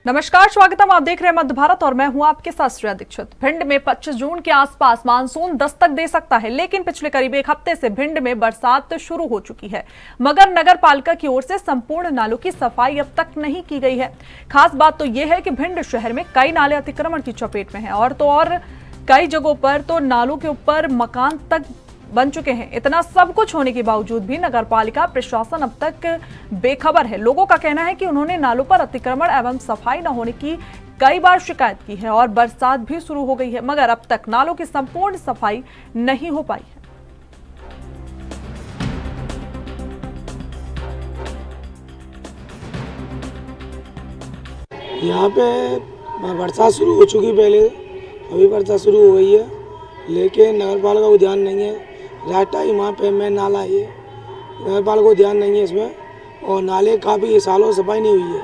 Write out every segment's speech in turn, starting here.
नमस्कार, स्वागतम। आप देख रहे हैं मध्य भारत और मैं हूं आपके साथ श्रेया दीक्षित। भिंड में 25 जून के आसपास मानसून दस्तक दे सकता है, लेकिन पिछले करीब एक हफ्ते से भिंड में बरसात शुरू हो चुकी है, मगर नगर पालिका की ओर से संपूर्ण नालों की सफाई अब तक नहीं की गई है। खास बात तो यह है कि भिंड शहर में कई नाले अतिक्रमण की चपेट में हैं और कई जगहों पर तो नालों के ऊपर मकान तक बन चुके हैं। इतना सब कुछ होने के बावजूद भी नगर पालिका प्रशासन अब तक बेखबर है। लोगों का कहना है कि उन्होंने नालों पर अतिक्रमण एवं सफाई न होने की कई बार शिकायत की है और बरसात भी शुरू हो गई है, मगर अब तक नालों की संपूर्ण सफाई नहीं हो पाई है। यहाँ पे बरसात शुरू हो चुकी पहले, अभी बरसात शुरू हो गई है, लेकिन नगर पालिका को ध्यान नहीं है। रास्ता ही वहाँ पे मैं नाला है, नगर पालिका को ध्यान नहीं है इसमें। और नाले काफ़ी सालों से सफाई नहीं हुई है,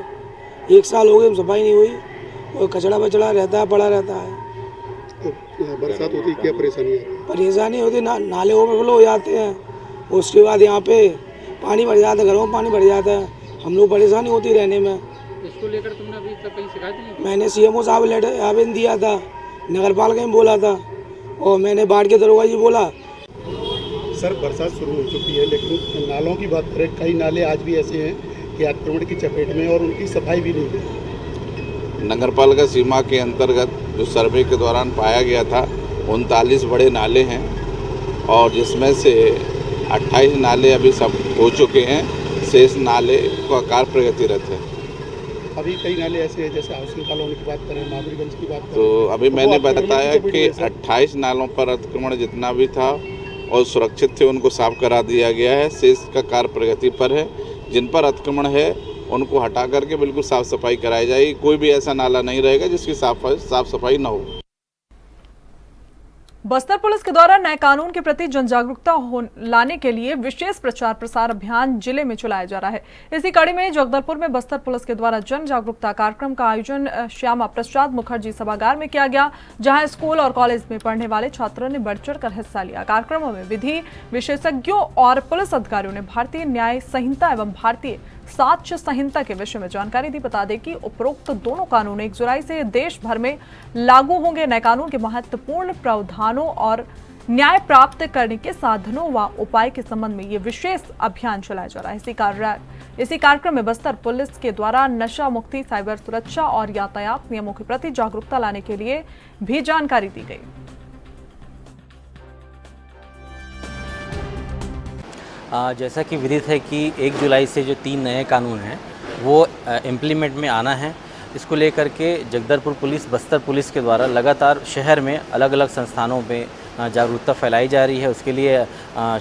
1 साल हो गए सफाई नहीं हुई और कचड़ा बचड़ा रहता है, पड़ा रहता है। तो बरसात होती क्या परेशानी है? परेशानी होती नाले ओवरफ्लो हो जाते हैं, उसके बाद यहाँ पे पानी भर जाता है, घरों में पानी भर जाता है, हम लोग परेशानी होती रहने में। इसको लेकर तुमने अभी तक कहीं शिकायत नहीं? मैंने सीएमओ साहब लेटर आवेदन दिया था, नगर पालिका में बोला था और मैंने बाढ़ के दरोगा जी बोला। सर, बरसात शुरू हो चुकी है, लेकिन नालों की बात करें, कई नाले आज भी ऐसे हैं कि अतिक्रमण की चपेट में और उनकी सफाई भी नहीं है। नगर पालिका सीमा के अंतर्गत जो सर्वे के दौरान पाया गया था 39 बड़े नाले हैं और जिसमें से 28 नाले अभी सब हो चुके हैं, शेष नाले का कार्य प्रगतिरत है। अभी कई नाले ऐसे हैं, जैसे हाउसिंग कॉलोनी की बात करें, महावीरगंज की बात करें, तो अभी मैंने वो बताया कि 28 नालों पर अतिक्रमण जितना भी था और सुरक्षित थे उनको साफ करा दिया गया है। शेष का कार्य प्रगति पर है। जिन पर अतिक्रमण है उनको हटा करके बिल्कुल साफ सफाई कराई जाएगी। कोई भी ऐसा नाला नहीं रहेगा जिसकी साफ सफाई न हो। बस्तर पुलिस के द्वारा नए कानून के प्रति जन जागरूकता लाने के लिए विशेष प्रचार प्रसार अभियान जिले में चलाया जा रहा है। इसी कड़ी में जगदलपुर में बस्तर पुलिस के द्वारा जन जागरूकता कार्यक्रम का आयोजन श्यामा प्रसाद मुखर्जी सभागार में किया गया, जहां स्कूल और कॉलेज में पढ़ने वाले छात्रों ने बढ़ चढ़कर हिस्सा लिया। कार्यक्रमों में विधि विशेषज्ञों और पुलिस अधिकारियों ने भारतीय न्याय संहिता एवं भारतीय साक्ष्य संहिता के विषय में जानकारी दी। बता दें कि उपरोक्त दोनों कानून 1 जुलाई से देश भर में लागू होंगे। नए कानून के महत्वपूर्ण प्रावधानों और न्याय प्राप्त करने के साधनों व उपाय के संबंध में ये विशेष अभियान चलाया जा रहा है। इसी कार्यक्रम में बस्तर पुलिस के द्वारा नशा मुक्ति, साइबर सुरक्षा और यातायात नियमों के प्रति जागरूकता लाने के लिए भी जानकारी दी गई। जैसा कि विदित है कि 1 जुलाई से जो 3 नए कानून हैं वो इम्प्लीमेंट में आना है। इसको लेकर के जगदलपुर पुलिस, बस्तर पुलिस के द्वारा लगातार शहर में अलग अलग संस्थानों में जागरूकता फैलाई जा रही है। उसके लिए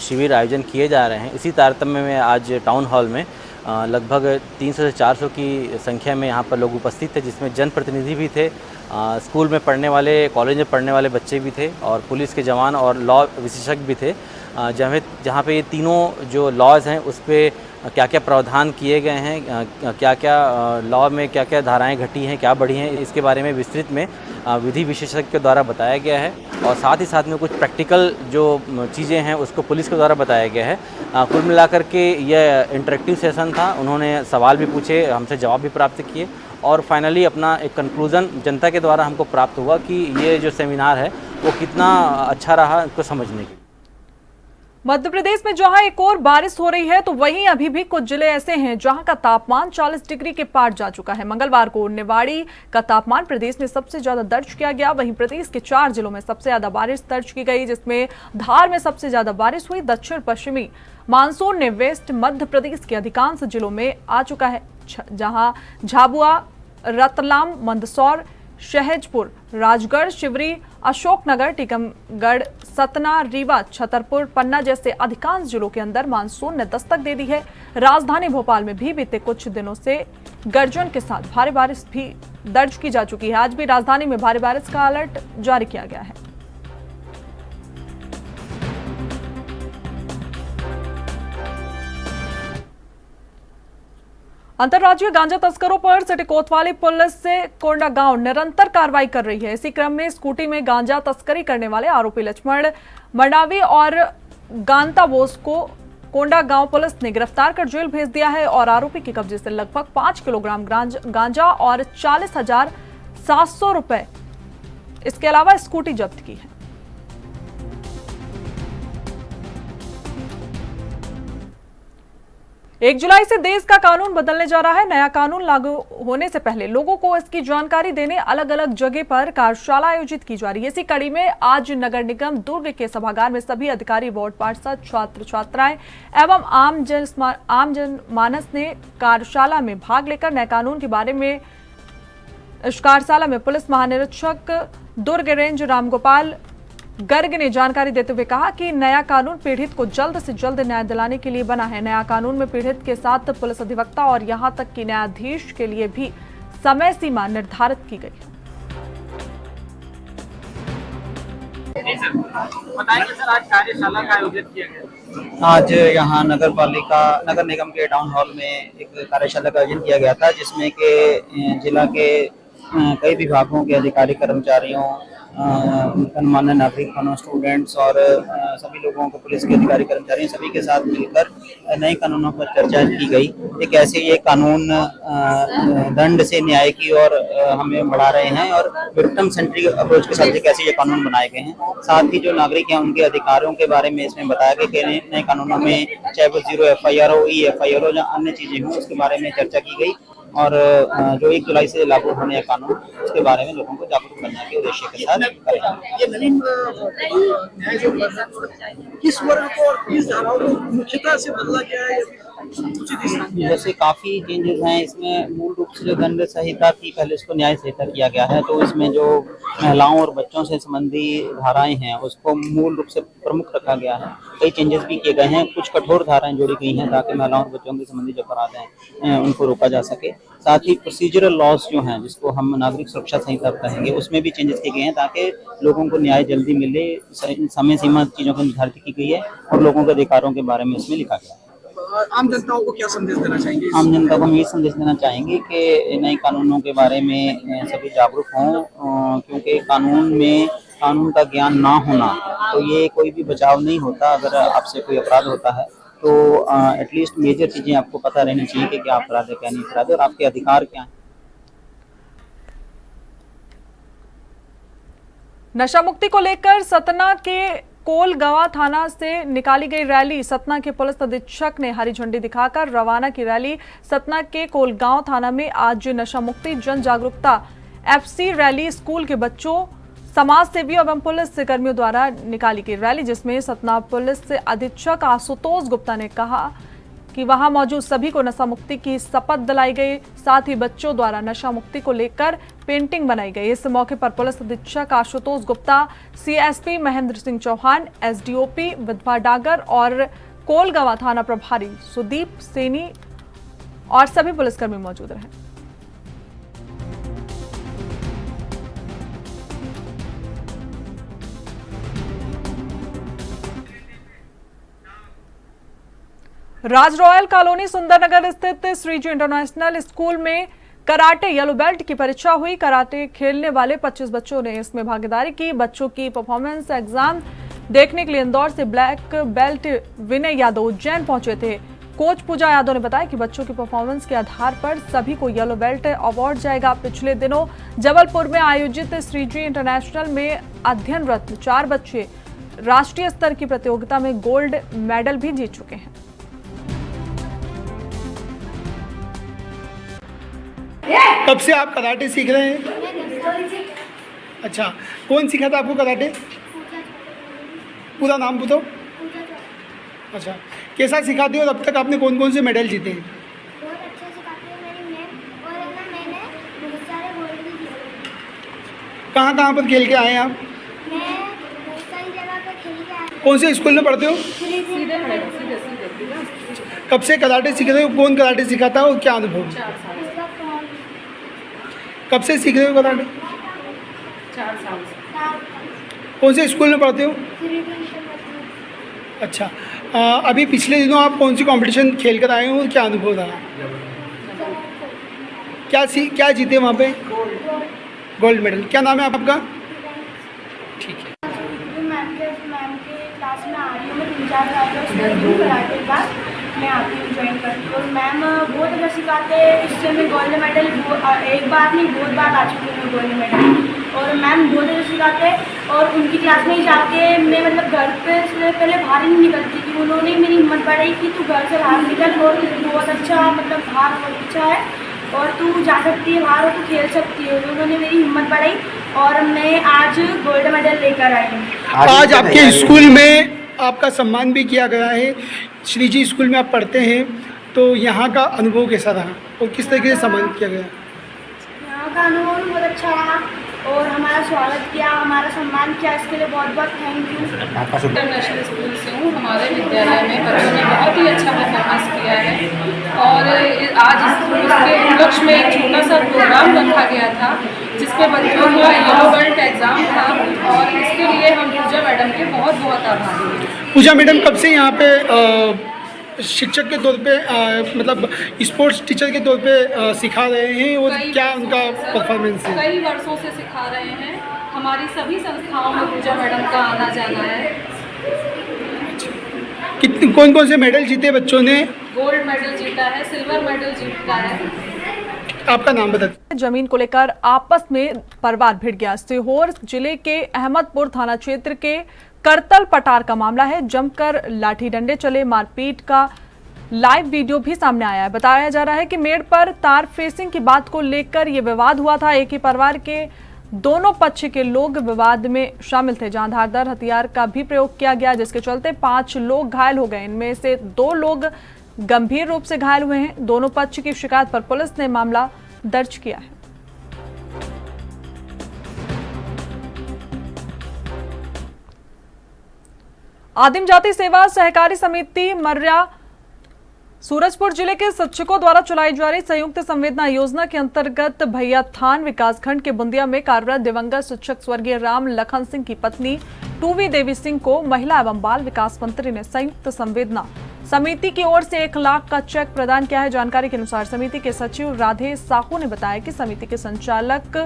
शिविर आयोजन किए जा रहे हैं। इसी तारतम्य में आज टाउन हॉल में लगभग 300 से 400 की संख्या में यहाँ पर लोग उपस्थित थे, जिसमें जनप्रतिनिधि भी थे, स्कूल में पढ़ने वाले, कॉलेज में पढ़ने वाले बच्चे भी थे और पुलिस के जवान और लॉ विशेषज्ञ भी थे। जहाँ पे ये तीनों जो लॉज हैं उस पर क्या क्या प्रावधान किए गए हैं, क्या क्या लॉ में क्या क्या धाराएं घटी हैं, क्या बढ़ी हैं, इसके बारे में विस्तृत में विधि विशेषज्ञ के द्वारा बताया गया है। और साथ ही साथ में कुछ प्रैक्टिकल जो चीज़ें हैं उसको पुलिस के द्वारा बताया गया है। कुल मिलाकर के यह इंटरेक्टिव सेशन था। उन्होंने सवाल भी पूछे, हमसे जवाब भी प्राप्त किए और फाइनली अपना एक कंक्लूज़न जनता के द्वारा हमको प्राप्त हुआ कि ये जो सेमिनार है वो कितना अच्छा रहा इसको समझने के। मध्य प्रदेश में जहां एक और बारिश हो रही है, तो वहीं अभी भी कुछ जिले ऐसे हैं जहां का तापमान 40 डिग्री के पार जा चुका है। मंगलवार को निवाड़ी का तापमान प्रदेश में सबसे ज्यादा दर्ज किया गया। वहीं प्रदेश के 4 जिलों में सबसे ज्यादा बारिश दर्ज की गई, जिसमें धार में सबसे ज्यादा बारिश हुई। दक्षिण पश्चिमी मानसून ने वेस्ट मध्य प्रदेश के अधिकांश जिलों में आ चुका है, जहां झाबुआ, रतलाम, मंदसौर, शहजपुर, राजगढ़, शिवरी, अशोकनगर, टीकमगढ़, सतना, रीवा, छतरपुर, पन्ना जैसे अधिकांश जिलों के अंदर मानसून ने दस्तक दे दी है। राजधानी भोपाल में भी बीते कुछ दिनों से गर्जन के साथ भारी बारिश भी दर्ज की जा चुकी है। आज भी राजधानी में भारी बारिश का अलर्ट जारी किया गया है। अंतर्राज्यीय गांजा तस्करों पर सिटी कोतवाली पुलिस से कोंडागांव निरंतर कार्रवाई कर रही है। इसी क्रम में स्कूटी में गांजा तस्करी करने वाले आरोपी लक्ष्मण मंडावी और गांता बोस को कोंडा गांव पुलिस ने गिरफ्तार कर जेल भेज दिया है और आरोपी के कब्जे से लगभग 5 किलोग्राम गांजा और 40,700 रुपए, इसके अलावा स्कूटी जब्त की है। एक जुलाई से देश का कानून बदलने जा रहा है। नया कानून लागू होने से पहले लोगों को इसकी जानकारी देने अलग अलग जगह पर कार्यशाला आयोजित की जा रही है। इसी कड़ी में आज नगर निगम दुर्ग के सभागार में सभी अधिकारी, वार्ड पार्षद, छात्र छात्राएं एवं आम जनमानस ने कार्यशाला में भाग लेकर नए कानून के बारे में इस कार्यशाला में पुलिस महानिरीक्षक दुर्ग रेंज रामगोपाल गर्ग ने जानकारी देते हुए कहा कि नया कानून पीड़ित को जल्द से जल्द न्याय दिलाने के लिए बना है। नया कानून में पीड़ित के साथ पुलिस अधिवक्ता और यहां तक कि न्यायाधीश के लिए भी समय सीमा निर्धारित की गई है। बताएंगे सर, आज कार्यशाला का आयोजन किया गया। आज यहाँ नगर निगम के टाउन हॉल में एक कार्यशाला का आयोजन किया गया था, जिसमें के जिला के कई विभागों के अधिकारी, कर्मचारियों, गणमान्य नागरिक, स्टूडेंट्स और सभी लोगों को, पुलिस के अधिकारी, कर्मचारी, सभी के साथ मिलकर नए कानूनों पर चर्चा की गई। एक ऐसे ये कानून दंड से न्याय की ओर हमें बढ़ा रहे हैं और विक्टिम सेंट्रिक अप्रोच के साथ कैसे ये कानून बनाए गए हैं। साथ ही जो नागरिक हैं उनके अधिकारों के बारे में इसमें बताया गया कि नए कानूनों में चाहे वो 0 FIR हो, EFIR हो, या अन्य चीजें हों, उसके बारे में चर्चा की गई और जो 1 जुलाई से लागू होने का कानून, उसके बारे में लोगों को जागरूक करने के उद्देश्य के साथ ये नवीन न्याय जो किस वर्ग को और किस धाराओं को मुख्यतः से बदला गया है? जैसे काफी चेंजेस हैं इसमें। मूल रूप से जो दंड संहिता थी, पहले उसको न्याय संहिता किया गया है, तो इसमें जो महिलाओं और बच्चों से संबंधी धाराएं हैं उसको मूल रूप से प्रमुख रखा गया है। कई चेंजेस भी किए गए हैं, कुछ कठोर धाराएं जोड़ी गई हैं ताकि महिलाओं और बच्चों के संबंधी जो अपराध हैं उनको रोका जा सके। साथ ही प्रोसीजरल लॉज जो हैं, जिसको हम नागरिक सुरक्षा संहिता कहेंगे, उसमें भी चेंजेस किए गए हैं ताकि लोगों को न्याय जल्दी मिले। समय सीमा चीजों को निर्धारित की गई है और लोगों के अधिकारों के बारे में इसमें लिखा गया है। आम जनताओं को क्या संदेश देना चाहेंगे? आम जनता को हम ये संदेश देना चाहेंगे कि नए कानूनों के बारे में सभी जागरूक हों, क्योंकि कानून का ज्ञान ना होना तो ये कोई भी बचाव नहीं होता। अगर आपसे कोई अपराध होता है तो एटलीस्ट मेजर चीजें आपको पता रहनी चाहिए कि क्या अपराध है, क्या नहीं अपराध है और आपके अधिकार क्या हैं। नशा मुक्ति को लेकर सतना के कोलगवा थाना से निकाली गई रैली, सतना के पुलिस अधीक्षक ने हरी झंडी दिखाकर रवाना की। रैली सतना के कोलगांव थाना में आज नशा मुक्ति जन जागरूकता FC रैली स्कूल के बच्चों, समाज सेवियों एवं पुलिस कर्मियों द्वारा निकाली गई रैली, जिसमें सतना पुलिस अधीक्षक आशुतोष गुप्ता ने कहा कि वहां मौजूद सभी को नशा मुक्ति की शपथ दिलाई गई। साथ ही बच्चों द्वारा नशा मुक्ति को लेकर पेंटिंग बनाई गई। इस मौके पर पुलिस अधीक्षक आशुतोष गुप्ता, CSP महेंद्र सिंह चौहान, SDOP विधवा डागर और कोलगवा थाना प्रभारी सुदीप सैनी और सभी पुलिसकर्मी मौजूद रहे। राज रॉयल कॉलोनी सुंदरनगर स्थित श्रीजी इंटरनेशनल स्कूल में कराटे येलो बेल्ट की परीक्षा हुई। कराटे खेलने वाले 25 बच्चों ने इसमें भागीदारी की। बच्चों की परफॉर्मेंस एग्जाम देखने के लिए इंदौर से ब्लैक बेल्ट विनय यादव उज्जैन पहुंचे थे। कोच पूजा यादव ने बताया कि बच्चों की परफॉर्मेंस के आधार पर सभी को येलो बेल्ट अवार्ड जाएगा। पिछले दिनों जबलपुर में आयोजित श्रीजी इंटरनेशनल में अध्ययनरत 4 बच्चे राष्ट्रीय स्तर की प्रतियोगिता में गोल्ड मेडल भी जीत चुके हैं। कब से आप कराटे सीख रहे हैं? अच्छा, कौन सिखा था आपको कराटे? पूरा नाम बताओ। अच्छा, कैसा सिखाते हो और अब तक आपने कौन कौन से मेडल जीते हैं? बहुत अच्छा सिखाती है मेरी मैम और मैंने बहुत सारे गोल्ड भी जीते। कहाँ कहाँ पर खेल के आए हैं आप? मैं बहुत सारी जगह पर खेल के आई। कौन से स्कूल में पढ़ते हो? कब से कराटे सीख रहे हो? कौन कराटे सिखाता है और क्या अनुभव? कब से सीख रहे हो कराटे? 4 साल से। कौन से स्कूल में पढ़ते हो? अच्छा, अभी पिछले दिनों आप कौन सी कंपटीशन खेल कर आए हो और क्या अनुभव रहा? क्या जीते वहाँ पे? Gold medal. क्या नाम है आपका? ठीक है। मैम के क्लास में आ रही हूँ। 3-4 साल का स्कूल हूँ कराटे क्लास मैं आती हूँ ज्वाइन करती हूँ। और मैम बहुत अच्छा सिखाते हैं, इससे मैं गोल्ड मेडल एक बार नहीं बहुत बार आ चुकी हूँ गोल्ड मेडल। और मैम बहुत अच्छा सिखाते हैं और उनकी क्लास में ही जाके मैं मतलब घर पे से पहले बाहर ही नहीं निकलती थी। उन्होंने मेरी हिम्मत बढ़ाई कि तू घर से बाहर निकल और बहुत अच्छा मतलब बाहर बहुत अच्छा है और तू जा सकती है बाहर और तू खेल सकती है। उन्होंने मेरी हिम्मत बढ़ाई और मैं आज गोल्ड मेडल लेकर आई हूँ। आज आपके स्कूल में आपका सम्मान भी किया गया है। श्री जी स्कूल में आप पढ़ते हैं, तो यहाँ का अनुभव कैसा रहा और किस तरीके से सम्मान किया गया? यहाँ का अनुभव बहुत अच्छा रहा और हमारा स्वागत किया, हमारा सम्मान किया, इसके लिए बहुत बहुत थैंक यू। इंटरनेशनल स्कूल से हूँ। हमारे विद्यालय में बच्चों ने बहुत ही अच्छा परफॉर्मेंस किया है और आज इसके उपलक्ष्य में एक छोटा सा प्रोग्राम रखा गया था जिसमें बच्चों का येलो बेल्ट एग्ज़ाम था और इसके लिए हम पूजा मैडम के बहुत बहुत आभारी हैं। पूजा मैडम कब से यहाँ पे शिक्षक के तौर पे मतलब स्पोर्ट्स टीचर के तौर पे सिखा रहे हैं और क्या उनका परफॉर्मेंस है? कई वर्षों से सिखा रहे हैं। हमारी सभी संस्थाओं में पूजा मैडम का आना जाना है। कितने कौन कौन से मेडल जीते बच्चों ने? गोल्ड मेडल जीता है, सिल्वर मेडल जीता है। आपका नाम बता। जमीन को लेकर आपस में परिवार भिड़ गया। सीहोर जिले के अहमदपुर थाना क्षेत्र के करतल पटार का मामला है। जमकर लाठी डंडे चले, मारपीट का लाइव वीडियो भी सामने आया है। बताया जा रहा है कि मेड़ पर तार फेसिंग की बात को लेकर यह विवाद हुआ था। एक ही परिवार के दोनों पक्ष के लोग विवाद में शामिल थे, जहां धारदार हथियार का भी प्रयोग किया गया, जिसके चलते 5 लोग घायल हो गए। इनमें से 2 लोग गंभीर रूप से घायल हुए हैं। दोनों पक्ष की शिकायत पर पुलिस ने मामला दर्ज किया है। आदिम जाति सेवा सहकारी समिति मर्रा सूरजपुर जिले के शिक्षकों द्वारा चलाई जा रही संयुक्त संवेदना योजना के अंतर्गत भैया थान विकासखंड के बुंदिया में कार्यरत दिवंगत शिक्षक स्वर्गीय राम लखन सिंह की पत्नी टूवी देवी सिंह को महिला एवं बाल विकास मंत्री ने संयुक्त संवेदना समिति की ओर से 1 लाख का चेक प्रदान किया है। जानकारी के अनुसार समिति के सचिव राधे साहू ने बताया कि समिति के संचालक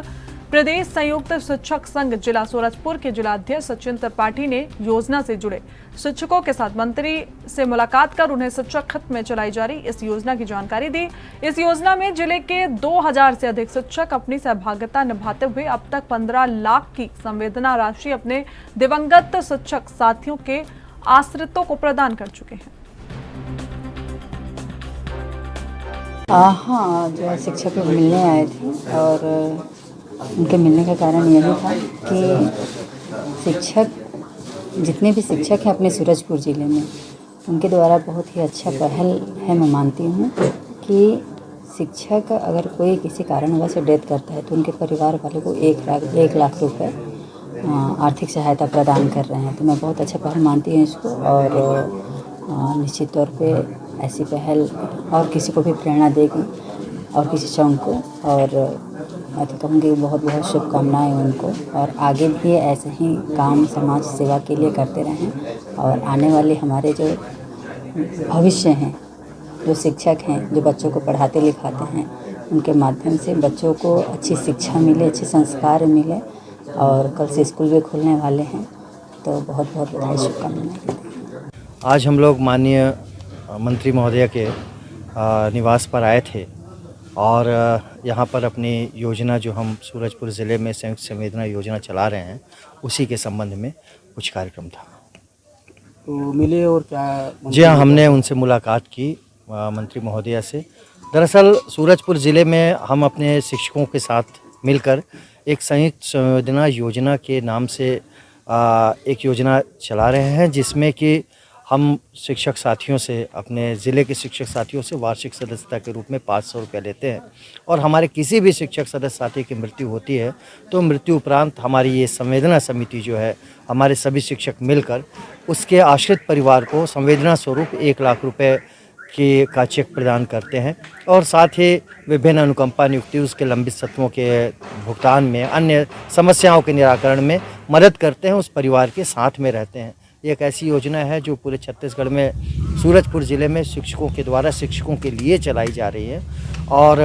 प्रदेश संयुक्त शिक्षक संघ जिला सूरजपुर के जिलाध्यक्ष सचिन त्रिपाठी ने योजना से जुड़े शिक्षकों के साथ मंत्री से मुलाकात कर उन्हें शिक्षक खत में चलाई जा रही इस योजना की जानकारी दी। इस योजना में जिले के 2000 से अधिक शिक्षक अपनी सहभागिता निभाते हुए अब तक 15 लाख की संवेदना राशि अपने दिवंगत शिक्षक साथियों के आश्रितों को प्रदान कर चुके हैं। हाँ, जो शिक्षक लोग मिलने आए थे और उनके मिलने का कारण यही था कि शिक्षक जितने भी शिक्षक हैं अपने सूरजपुर ज़िले में, उनके द्वारा बहुत ही अच्छा पहल है। मैं मानती हूँ कि शिक्षक अगर कोई किसी कारणवश डेथ करता है तो उनके परिवार वालों को 1 लाख रुपए आर्थिक सहायता प्रदान कर रहे हैं। तो मैं बहुत अच्छा पहल मानती हूँ इसको और निश्चित तौर पे ऐसी पहल और किसी को भी प्रेरणा देगी और किसी क्षण को। और मैं तो कहूँगी बहुत बहुत शुभकामनाएं उनको और आगे भी ऐसे ही काम समाज सेवा के लिए करते रहें और आने वाले हमारे जो भविष्य हैं, जो शिक्षक हैं, जो बच्चों को पढ़ाते लिखाते हैं, उनके माध्यम से बच्चों को अच्छी शिक्षा मिले, अच्छे संस्कार मिले। और कल से स्कूल भी खुलने वाले हैं, तो बहुत बहुत बधाई शुभकामनाएं। आज हम लोग माननीय मंत्री महोदय के निवास पर आए थे और यहाँ पर अपनी योजना जो हम सूरजपुर ज़िले में संयुक्त संवेदना योजना चला रहे हैं उसी के संबंध में कुछ कार्यक्रम था। तो मिले और क्या? जी हाँ, हमने उनसे मुलाकात की मंत्री महोदया से। दरअसल सूरजपुर ज़िले में हम अपने शिक्षकों के साथ मिलकर एक संयुक्त संवेदना योजना के नाम से एक योजना चला रहे हैं, जिसमें कि हम शिक्षक साथियों से, अपने ज़िले के शिक्षक साथियों से वार्षिक सदस्यता के रूप में 500 रुपये लेते हैं। और हमारे किसी भी शिक्षक सदस्य साथी की मृत्यु होती है तो मृत्यु उपरांत हमारी ये संवेदना समिति जो है, हमारे सभी शिक्षक मिलकर उसके आश्रित परिवार को संवेदना स्वरूप 1 लाख रुपये का चेक प्रदान करते हैं और साथ ही विभिन्न अनुकंपा नियुक्ति, उसके लंबित सत्वों के भुगतान में, अन्य समस्याओं के निराकरण में मदद करते हैं, उस परिवार के साथ में रहते हैं। एक ऐसी योजना है जो पूरे छत्तीसगढ़ में सूरजपुर ज़िले में शिक्षकों के द्वारा शिक्षकों के लिए चलाई जा रही है और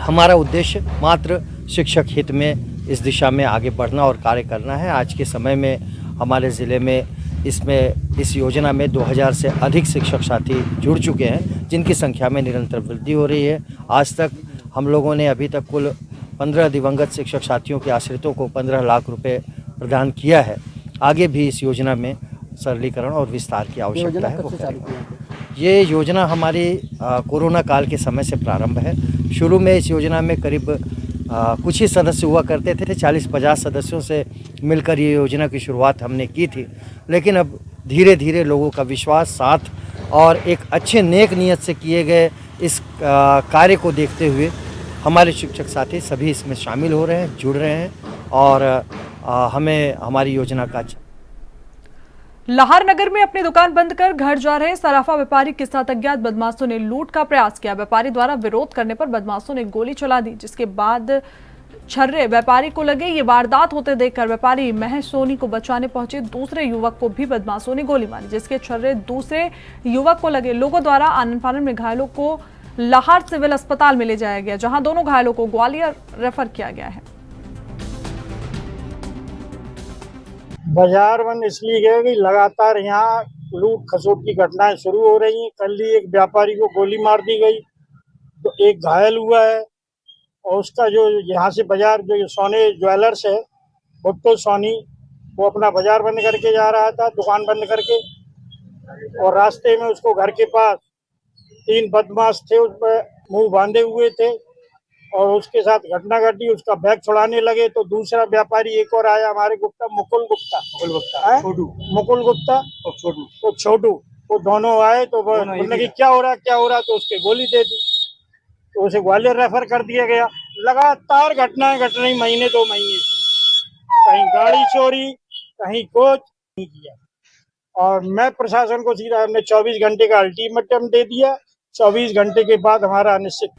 हमारा उद्देश्य मात्र शिक्षक हित में इस दिशा में आगे बढ़ना और कार्य करना है। आज के समय में हमारे ज़िले में इसमें इस योजना में 2000 से अधिक शिक्षक साथी जुड़ चुके हैं, जिनकी संख्या में निरंतर वृद्धि हो रही है। आज तक हम लोगों ने अभी तक कुल 15 दिवंगत शिक्षक साथियों के आश्रितों को 15 लाख रुपए प्रदान किया है। आगे भी इस योजना में सरलीकरण और विस्तार की आवश्यकता है। वो करेंगे। ये योजना हमारी कोरोना काल के समय से प्रारंभ है। शुरू में इस योजना में करीब कुछ ही सदस्य हुआ करते थे, 40-50 सदस्यों से मिलकर ये योजना की शुरुआत हमने की थी। लेकिन अब धीरे धीरे लोगों का विश्वास, साथ और एक अच्छे नेक नियत से किए गए इस कार्य को देखते हुए हमारे शिक्षक साथी सभी इसमें शामिल हो रहे हैं, जुड़ रहे हैं और हमें हमारी योजना का लाहौर नगर में अपनी दुकान बंद कर घर जा रहे सराफा व्यापारी के साथ अज्ञात बदमाशों ने लूट का प्रयास किया। व्यापारी द्वारा विरोध करने पर बदमाशों ने गोली चला दी, जिसके बाद छर्रे व्यापारी को लगे। ये वारदात होते देखकर व्यापारी महेश सोनी को बचाने पहुंचे। दूसरे युवक को भी बदमाशों ने गोली मारी, जिसके छर्रे दूसरे युवक को लगे। लोगों द्वारा आनन फानन में घायलों को लाहौर सिविल अस्पताल में ले जाया गया, जहां दोनों घायलों को ग्वालियर रेफर किया गया है। बाजार बंद इसलिए गए कि लगातार यहाँ लूट खसोट की घटनाएं शुरू हो रही हैं। कल ही एक व्यापारी को गोली मार दी गई, तो एक घायल हुआ है। और उसका जो यहाँ से बाजार जो सोने ज्वेलर्स है, भुट्टो सोनी, वो अपना बाजार बंद करके जा रहा था, दुकान बंद करके, और रास्ते में उसको घर के पास 3 बदमाश थे, उस पर मुँह बांधे हुए थे और उसके साथ घटना घटी। उसका बैग छुड़ाने लगे तो दूसरा व्यापारी एक और आया, हमारे गुप्ता मुकुल गुप्ता और छोटू, वो दोनों आए तो बोलने की क्या हो रहा, तो उसके गोली दे दी, तो उसे ग्वालियर रेफर कर दिया गया। लगातार घटनाएं घट रही महीने 2 महीने से, कहीं गाड़ी चोरी, कहीं कुछ नहीं किया। और मैं प्रशासन को सीधा हमने 24 घंटे का अल्टीमेटम दे दिया। 24 घंटे के बाद हमारा अनिश्चित